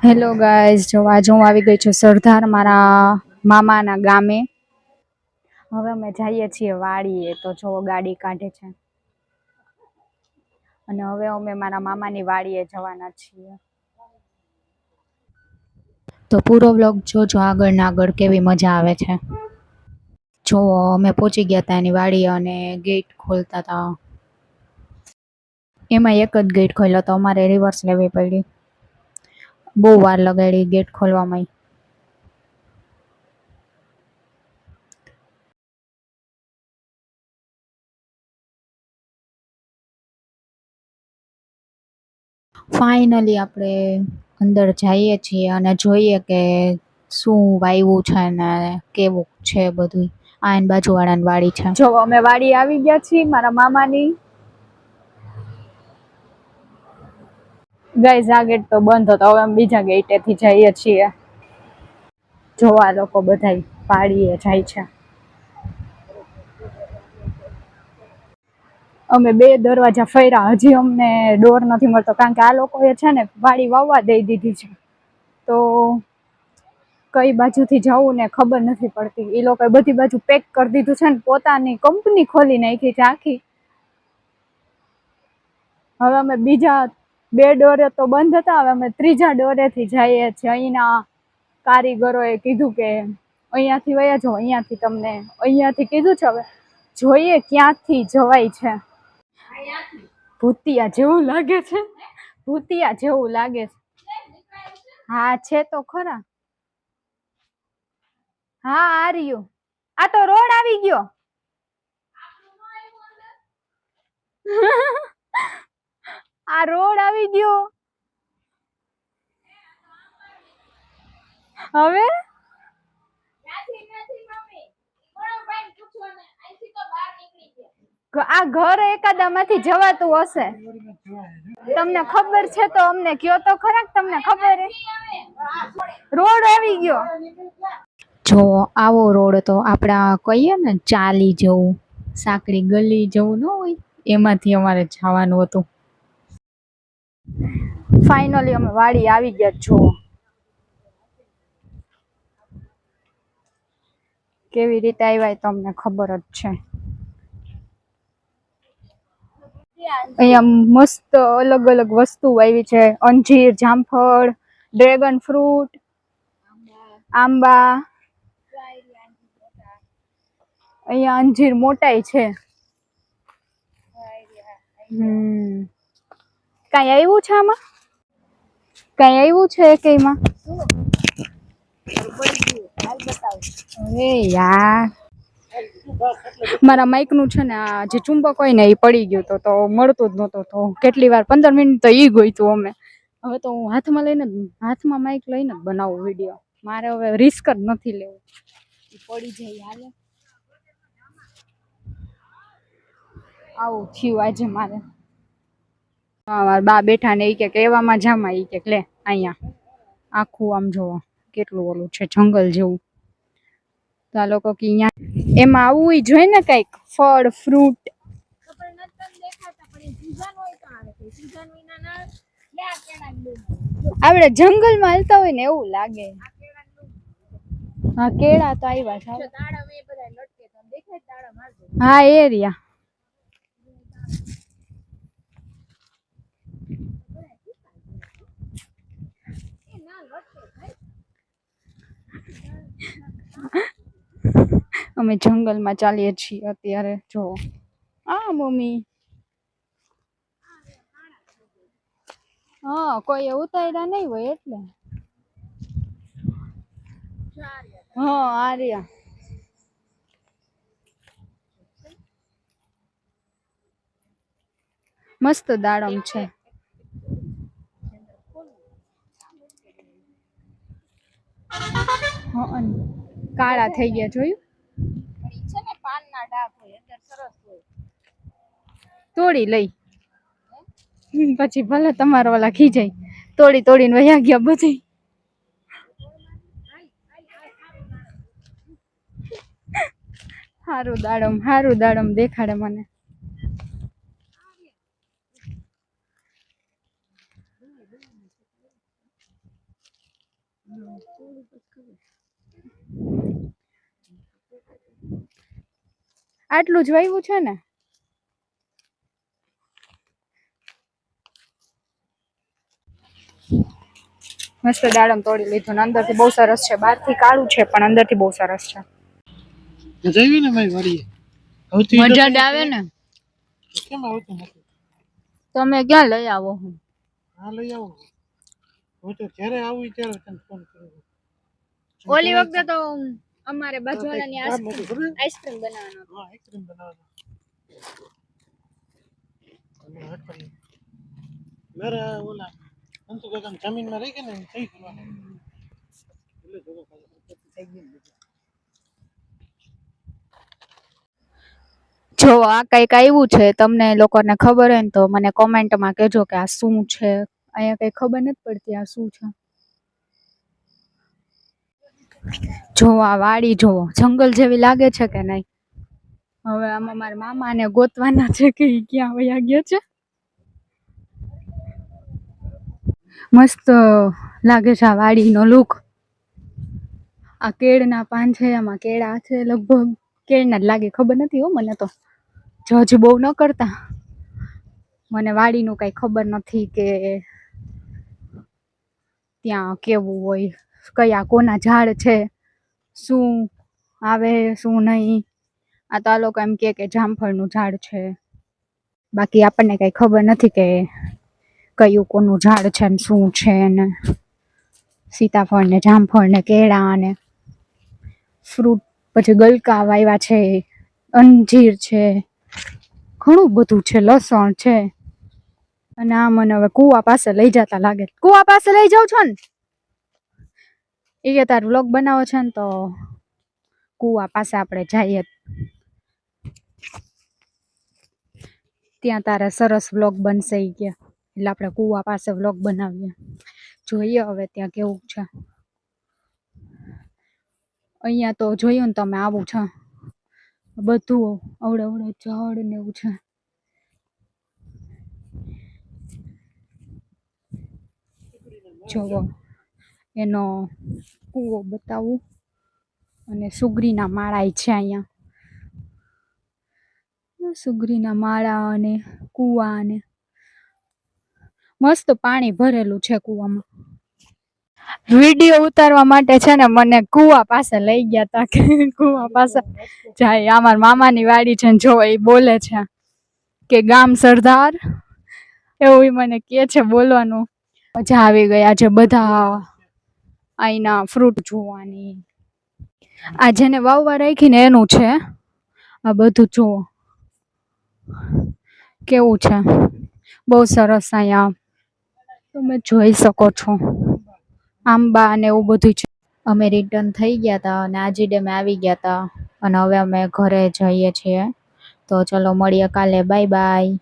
Hello guys, જો આજે હું આવી ગઈ છું સરદાર મારા મામાના ગામે. હવે અમે જઈએ છીએ વાડીએ. તો જો ગાડી કાઢે છે અને હવે અમે મારા મામાની વાડીએ જવાના છીએ. તો પૂરો વ્લોગ જોજો, આગળ ને આગળ કેવી મજા આવે છે. જો અમે પહોંચી ગયા હતા એની વાડીએ અને ગેટ ખોલતા હતા. એમાં એક જ ગેટ ખોલ્યો તો અમારે રિવર્સ લેવી પડી. બહુ વાર લગાડી ગેટ ખોલવામાં. ફાઇનલી આપણે અંદર જઈએ છીએ અને જોઈએ કે શું વાવ્યું છે ને કેવું છે બધું. આ એની બાજુવાળાની વાડી છે. જો અમે વાડી આવી ગયા છીએ મારા મામાની. ગાઈઝ, આ ગેટ તો બંધ હતો, હવે અમે બીજા ગેટેથી જઈએ છીએ. જોવા લોકો બધા વાડીએ જાય છે. અમે બે દરવાજા ફર્યા, હજી અમને ડોર નથી મળતો કારણ કે આ લોકોએ છે ને વાડી વાવવા દઈ દીધી છે. તો કઈ બાજુથી જવું ને ખબર નથી પડતી. એ લોકોએ બધી બાજુ પેક કરી દીધું છે ને પોતાની કંપની ખોલી નાખી છે આખી. હવે અમે બીજા બે ડોરે તો બંધ હતા, હવે અમે ત્રીજા ડોરેથી જઈએ છીએ. અહીંના કારીગરોએ કીધું કે અહીંયાથી વયા જાઓ, અહીંયાથી કીધું છે. હવે જોઈએ ક્યાંથી જવાય છે. ભૂતિયા જેવું લાગે છે, ભૂતિયા જેવું લાગે છે. હા છે તો ખરા. હા આ રહ્યું. આ તો રોડ આવી ગયો. આ રોડ આવી ગયો. હવે આ ઘર એકાદામાંથી જવાતું હશે. તમને ખબર છે તો અમને કયો તો ખરા. તમને ખબર હે રોડ આવી ગયો. જો આવો રોડ તો આપડા કહીએ ને ચાલી જવું, સાંકડી ગલી જવું ન હોય, એમાંથી અમારે જવાનું હતું. ફાઇનલી અમે વાડી આવી ગયા છો. કેવી રીતે આવ્યા તો અમને ખબર જ છે. અહીંયા મસ્ત અલગ અલગ વસ્તુ આવી છે. અંજીર, જામફળ, ડ્રેગન ફ્રૂટ, આંબા. અહીંયા અંજીર મોટાય છે. કઈ આવ્યું છે આમાં? કઈ આવ્યું છે કઈમાં? અરે યાર, મારા માઇક નું છે ને આ જે ચુંબક હોય ને એ પડી ગયું તો મળતું જ નતું. તો કેટલી વાર 15 મિનિટ તો ઈ ગોઈતું અમે. હવે તો હું હાથમાં માઇક લઈને જ બનાવું વિડીયો. મારે હવે રિસ્ક જ નથી લેવું. પડી જાય હાલે. આવું થયું આજે મારે. બા બેઠા ને એ કે એવામાં જામાં એ કે લે અહીંયા આખું આમ જોવો કેટલું ઓલું છે જંગલ જેવું. તો આ લોકો કે એમાં આવવું જોઈએ ને કઈક ફળ ફ્રૂટ. આપડે જંગલ માં હાલતા હોય ને એવું લાગે. હા કેળા તો આવ્યા છે. હા એ રહ્યા. અમે જંગલમાં ચાલીએ છીએ અત્યારે. જો આ મમ્મી હા કોઈ ઉતાર્યા નહી હોય એટલે. હા આર્યા. મસ્ત દાડમ છે. કાળા થઈ ગયા જોયું. તોડી લઈ પછી ભલે તમારો વાલા ખીજાય. તોડીને વયા ગયા બધી. હારું દાડમ દેખાડે મને. આટલું જ વાવ્યું છે ને? મસ્ત દાડમ તોડી લીધું ને અંદરથી બહુ સરસ છે. બહારથી કાળું છે પણ અંદરથી બહુ સરસ છે. જઈવી ને મારી વાડીએ. મજા જ આવે ને. કેમ આવતું નથી? તમે ક્યાં લઈ આવો? હા લઈ આવો. હું તો જ્યારે આવું ત્યારે તને ફોન કરું. ઓલી વખતે તો અમારે બાજુવાળાની આઈસ્ક્રીમ બનાવવાનો. હા આઈસ્ક્રીમ બનાવવાનો. મારા ઓલા અંતુ કાકા જમીનમાં રહી ગયા ને સહી કરવાના. જો આ કઈક આવ્યું છે તમને લોકોને ખબર હોય ને તો મને કોમેન્ટમાં કહેજો કે આ શું છે. અહીંયા કઈ ખબર નથી પડતી આ શું છે. જો આ વાડી જોવો જંગલ જેવી લાગે છે કે નહીં? હવે આમાં મારા મામાને ગોતવાના છે કે ઈ ક્યાં વયા ગયા છે. મસ્ત લાગે છે આ વાડીનો લુક. આ કેળના પાન છે, આમાં કેળા છે, લગભગ કેળના જ લાગે, ખબર નથી હો મને તો. જજ બહુ ન કરતા, મને વાડીનું કઈ ખબર નથી કે ત્યાં કેવું હોય, કયા કોના ઝાડ છે, શું આવે શું નહીં. આ તો આ લોકો એમ કે જામફળનું ઝાડ છે, બાકી આપણને કઈ ખબર નથી કે કયું કોનું ઝાડ છે ને શું છે ને. સીતાફળ ને જામફળ ને કેળા ને ફ્રૂટ, પછી ગલકા વાવ્યા છે, અંજીર છે, ઘણું બધું છે, લસણ છે. અને આ મને હવે કુવા પાસે લઈ જતા લાગે. કુવા પાસે લઈ જાવ છો ને? એ કે તાર વ્લોગ બનાવો છે ને તો કુવા પાસે આપણે જઈએ, ત્યાં તારે સરસ વ્લોગ બનશે ઈ કે. એટલે આપણે કુવા પાસે વ્લોગ બનાવીએ. જોઈએ હવે ત્યાં કેવું છે. અહીંયા તો જોયું ને તમે આવું છે બધું, અવડે અવડે ઝાડ ને એવું છે. જોવો એનો કૂવો બતાવું, અને સુગરીના માળા છે અહીંયા. સુગરીના માળા અને કુવા અને મસ્ત પાણી ભરેલું છે કુવામાં. વિડીયો ઉતારવા માટે છે ને મને કુવા પાસે લઈ ગયા તા કે કુવા પાસે જાય. અમાર મામાની વાડી છે ને જો એ બોલે છે કે ગામ સરદાર, એવું મને કે છે બોલવાનું. મજા આવી ગઈ આજે બધા અહીંના ફ્રૂટ જોવાની. આ જેને વાવવા રાખી ને એનું છે આ બધું. જોવો કેવું છે, બહુ સરસ. અહીંયા તમે જોઈ શકો છો આંબા અને એવું બધું છે. અમે રિટર્ન થઈ ગયા હતા અને આજી ડેમે આવી ગયા હતા અને હવે અમે ઘરે જઈએ છીએ. તો ચલો મળીએ કાલે, બાય બાય.